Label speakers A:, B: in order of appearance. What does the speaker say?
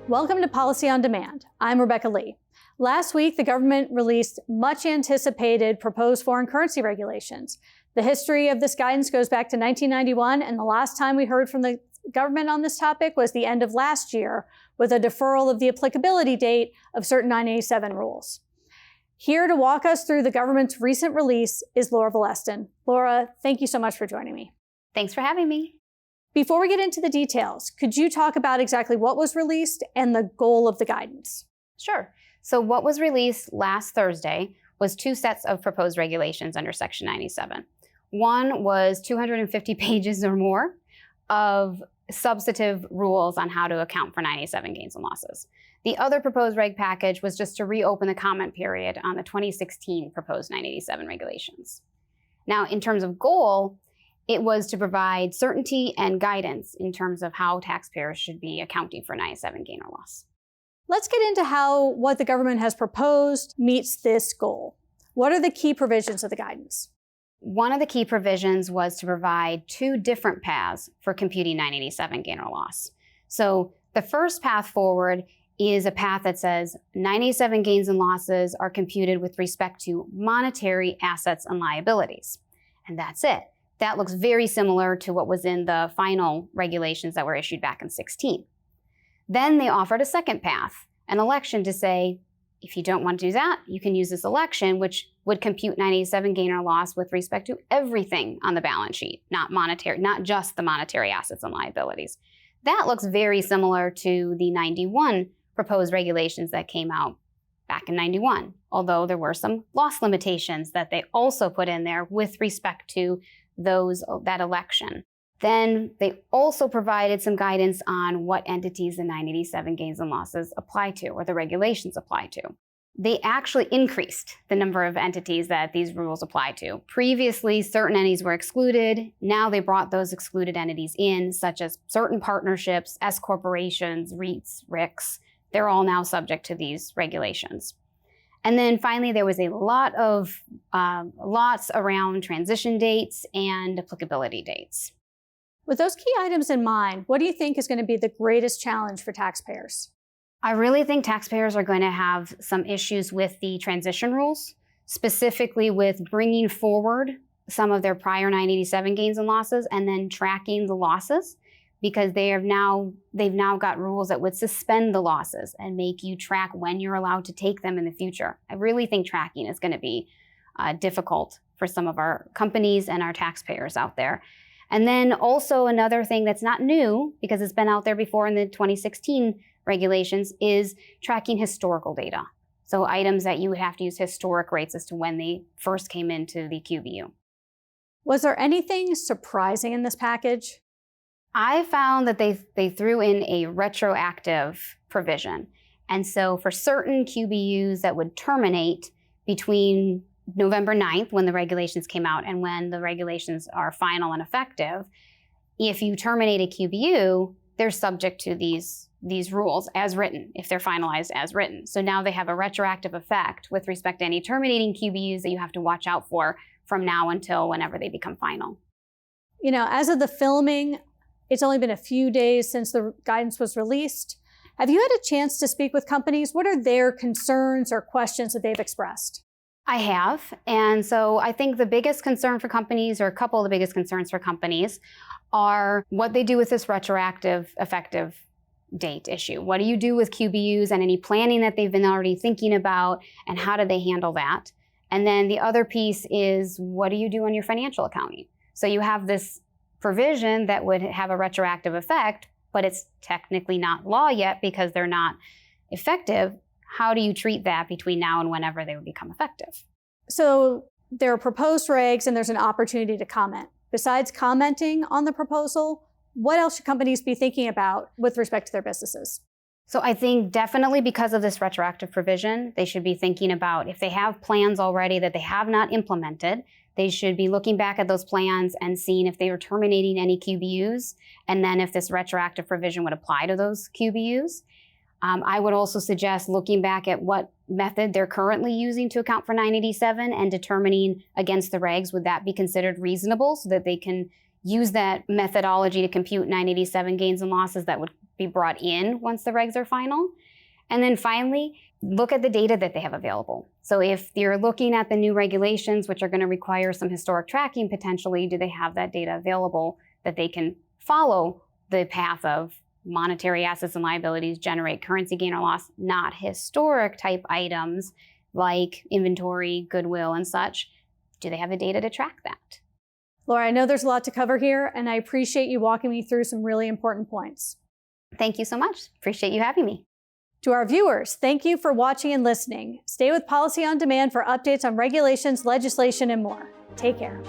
A: Welcome to Policy on Demand. I'm Rebecca Lee. Last week, the government released much anticipated proposed foreign currency regulations. The history of this guidance goes back to 1991, and the last time we heard from the government on this topic was the end of last year with a deferral of the applicability date of certain 987 rules. Here to walk us through the government's recent release is Laura Valestin. Laura, thank you so much for joining me.
B: Thanks for having me.
A: Before we get into the details, could you talk about exactly what was released and the goal of the guidance?
B: Sure. So what was released last Thursday was two sets of proposed regulations under Section 97. One was 250 pages or more of substantive rules on how to account for 987 gains and losses. The other proposed reg package was just to reopen the comment period on the 2016 proposed 987 regulations. Now, in terms of goal, it was to provide certainty and guidance in terms of how taxpayers should be accounting for 987 gain or loss.
A: Let's get into how what the government has proposed meets this goal. What are the key provisions of the guidance?
B: One of the key provisions was to provide two different paths for computing 987 gain or loss. So the first path forward is a path that says 987 gains and losses are computed with respect to monetary assets and liabilities. And that's it. That looks very similar to what was in the final regulations that were issued back in 16. Then they offered a second path, an election to say, if you don't want to do that, you can use this election, which would compute 987 gain or loss with respect to everything on the balance sheet, not just the monetary assets and liabilities. That looks very similar to the 91 proposed regulations that came out back in 91, although there were some loss limitations that they also put in there with respect to that election. Then they also provided some guidance on what entities the 987 gains and losses apply to, or the regulations apply to. They actually increased the number of entities that these rules apply to. Previously, certain entities were excluded. Now they brought those excluded entities in, such as certain partnerships, S corporations, REITs, RICs. They're all now subject to these regulations. And then finally, there was a lot of lots around transition dates and applicability dates.
A: With those key items in mind, what do you think is going to be the greatest challenge for taxpayers?
B: I really think taxpayers are going to have some issues with the transition rules, specifically with bringing forward some of their prior 987 gains and losses and then tracking the losses, because they've now got rules that would suspend the losses and make you track when you're allowed to take them in the future. I really think tracking is going to be difficult for some of our companies and our taxpayers out there. And then also another thing that's not new, because it's been out there before in the 2016 regulations, is tracking historical data. So items that you would have to use historic rates as to when they first came into the QBU.
A: Was there anything surprising in this package?
B: I found that they threw in a retroactive provision. And so for certain QBUs that would terminate between November 9th, when the regulations came out, and when the regulations are final and effective, if you terminate a QBU, they're subject to these rules as written, if they're finalized as written. So now they have a retroactive effect with respect to any terminating QBUs that you have to watch out for from now until whenever they become final.
A: You know, as of the filming, it's only been a few days since the guidance was released. Have you had a chance to speak with companies? What are their concerns or questions that they've expressed?
B: I have. And so I think the biggest concern for companies, or a couple of the biggest concerns for companies, are what they do with this retroactive effective date issue. What do you do with QBUs and any planning that they've been already thinking about, and how do they handle that? And then the other piece is, what do you do on your financial accounting? So you have this provision that would have a retroactive effect, but it's technically not law yet because they're not effective. How do you treat that between now and whenever they would become effective?
A: So there are proposed regs and there's an opportunity to comment. Besides commenting on the proposal, what else should companies be thinking about with respect to their businesses?
B: So I think definitely because of this retroactive provision, they should be thinking about, if they have plans already that they have not implemented, they should be looking back at those plans and seeing if they are terminating any QBUs, and then if this retroactive provision would apply to those QBUs. I would also suggest looking back at what method they're currently using to account for 987 and determining against the regs, would that be considered reasonable so that they can use that methodology to compute 987 gains and losses that would be brought in once the regs are final. And then finally, look at the data that they have available. So if you're looking at the new regulations, which are going to require some historic tracking potentially, do they have that data available that they can follow the path of monetary assets and liabilities generate currency gain or loss, not historic type items like inventory, goodwill, and such? Do they have the data to track that?
A: Laura, I know there's a lot to cover here, and I appreciate you walking me through some really important points.
B: Thank you so much. Appreciate you having me.
A: To our viewers, thank you for watching and listening. Stay with Policy on Demand for updates on regulations, legislation, and more. Take care.